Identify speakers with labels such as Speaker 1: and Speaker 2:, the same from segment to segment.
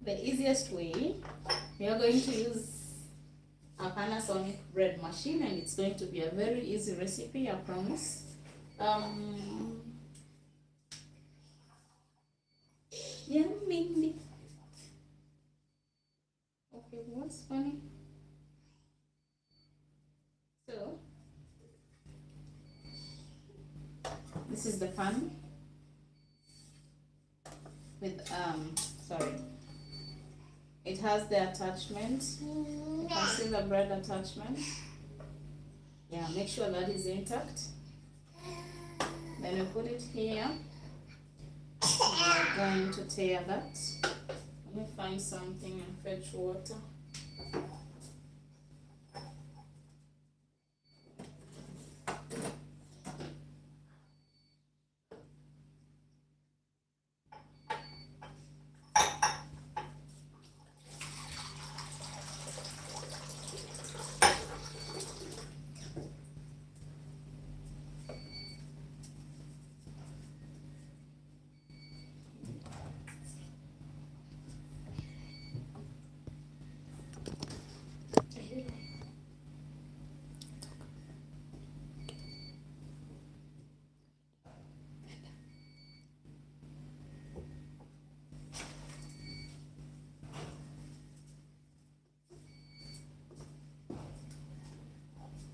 Speaker 1: the easiest way, we are going to use a Panasonic bread machine, and it's going to be a very easy recipe, I promise. Yeah, Mindy. Okay, what's funny? So, this is the pan with, sorry. It has the attachment. You can see the bread attachment. Yeah, make sure that is intact. Then you put it here. We're going to tear that. Let me find something and fetch water.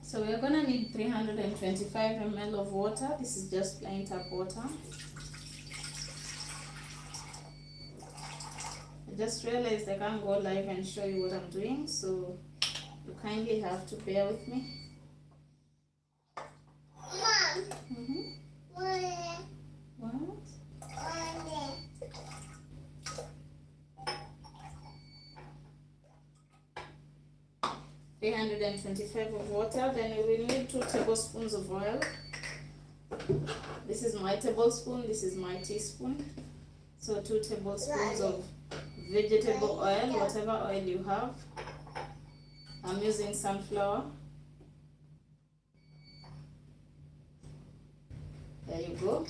Speaker 1: So we're gonna need 325 ml of water. This is just plain tap water. I just realized I can't go live and show you what I'm doing, so you kindly have to bear with me.
Speaker 2: Mom.
Speaker 1: What? 325 of water. Then we will need 2 tablespoons of oil. This is my tablespoon, this is my teaspoon. So 2 tablespoons of vegetable oil, whatever oil you have. I'm using sunflower. There you go.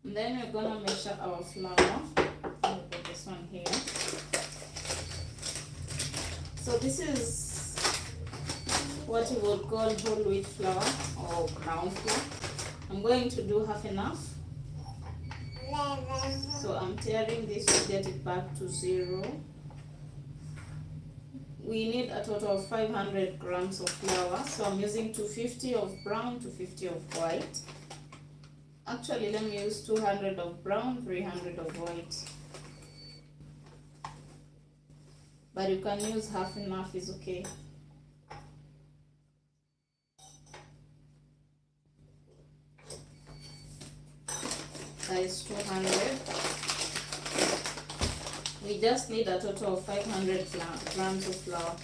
Speaker 1: And then we're gonna measure our flour. I'll put this one here. So this is what you would call whole wheat flour or brown flour. I'm going to do half enough. So I'm tearing this to get it back to 0. We need a total of 500 grams of flour. So I'm using 250 of brown, 250 of white. Actually, let me use 200 of brown, 300 of white. But you can use half enough, is okay. That is 200. We just need a total of 500 grams of flour.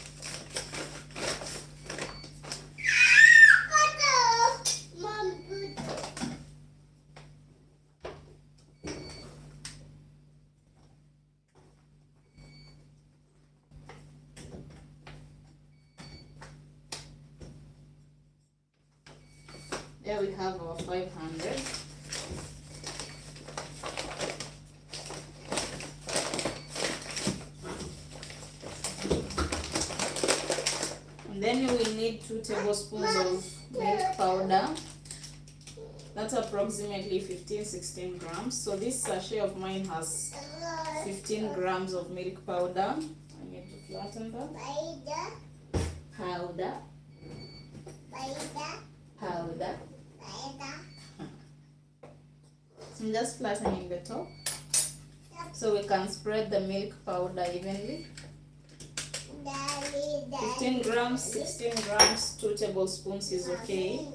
Speaker 1: There we have our 500. And then you will need 2 tablespoons of milk powder. That's approximately 15-16 grams. So this sachet of mine has 15 grams of milk powder. I need to flatten that. Powder. I'm just flattening the top so we can spread the milk powder evenly. 15 grams, 16 grams, 2 tablespoons is okay.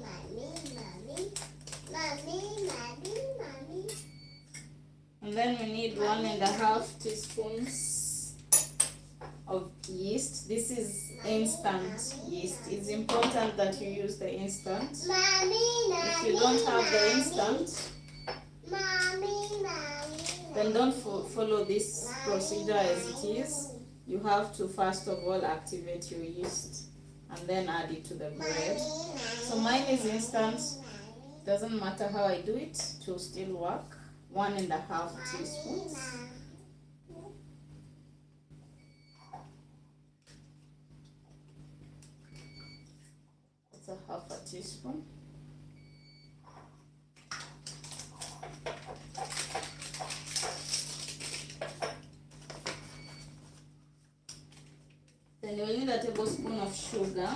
Speaker 1: And then we need 1.5 teaspoons of yeast. This is instant yeast. It's important that you use the instant. If you don't have the instant, then don't follow this procedure as it is. you have to first of all activate your yeast and then add it to the bread. So mine is instant. Doesn't matter how I do it, it will still work. 1.5 teaspoons. It's a 1/2 teaspoon. Then you'll need a tablespoon of sugar.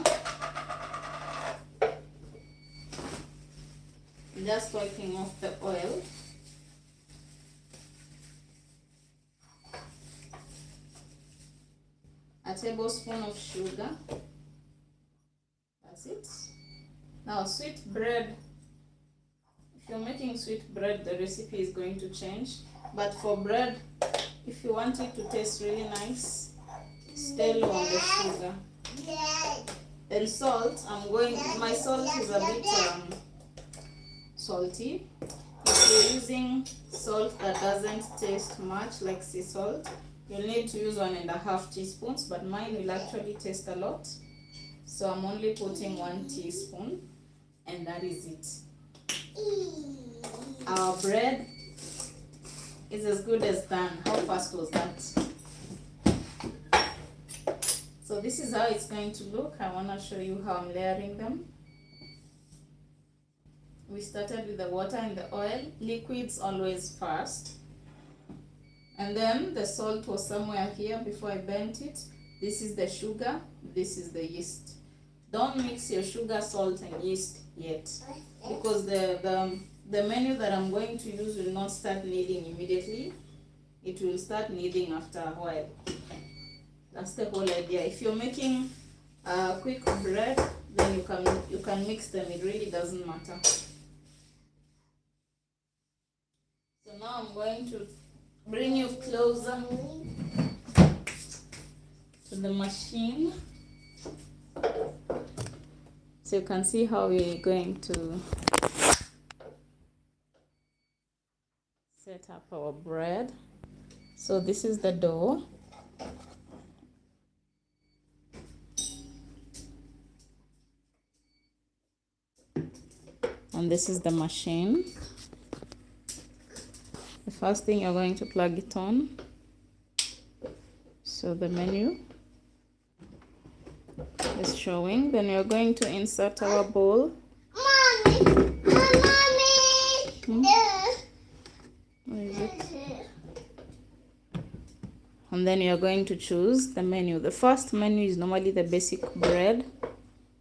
Speaker 1: Just wiping off the oil. A tablespoon of sugar. That's it. Now sweet bread. If you're making sweet bread, the recipe is going to change. But for bread, if you want it to taste really nice, stay low on the sugar. Then salt, my salt is a bit salty. If you're using salt that doesn't taste much, like sea salt, you'll need to use 1.5 teaspoons, but mine will actually taste a lot. So I'm only putting 1 teaspoon, and that is it. Our bread is as good as done. How fast was that? So this is how it's going to look. I want to show you how I'm layering them. We started with the water and the oil. Liquids always first. And then the salt was somewhere here before I bent it. This is the sugar. This is the yeast. Don't mix your sugar, salt, and yeast yet, because the menu that I'm going to use will not start kneading immediately. It will start kneading after a while. That's the whole idea. If you're making quick bread, then you can mix them. It really doesn't matter. So now I'm going to bring you closer to the machine, so you can see how we're going to set up our bread. So this is the dough. And this is the machine. The first thing, you're going to plug it on. So the menu is showing. Then you're going to insert our bowl.
Speaker 2: Mommy!
Speaker 1: Where is it? And then you're going to choose the menu. The first menu is normally the basic bread.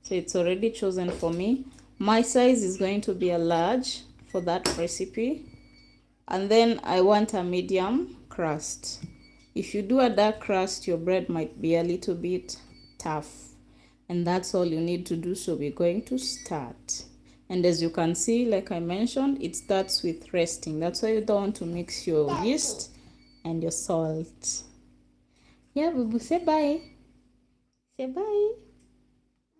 Speaker 1: So it's already chosen for me. My size is going to be a large for that recipe. And then I want a medium crust. If you do a dark crust, your bread might be a little bit tough. And that's all you need to do. So we're going to start. And as you can see, like I mentioned, it starts with resting. That's why you don't want to mix your yeast and your salt. Yeah, Bubu, say bye. Say bye.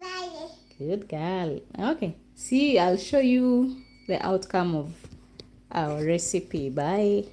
Speaker 2: Bye.
Speaker 1: Good girl. Okay. See, I'll show you the outcome of our recipe. Bye.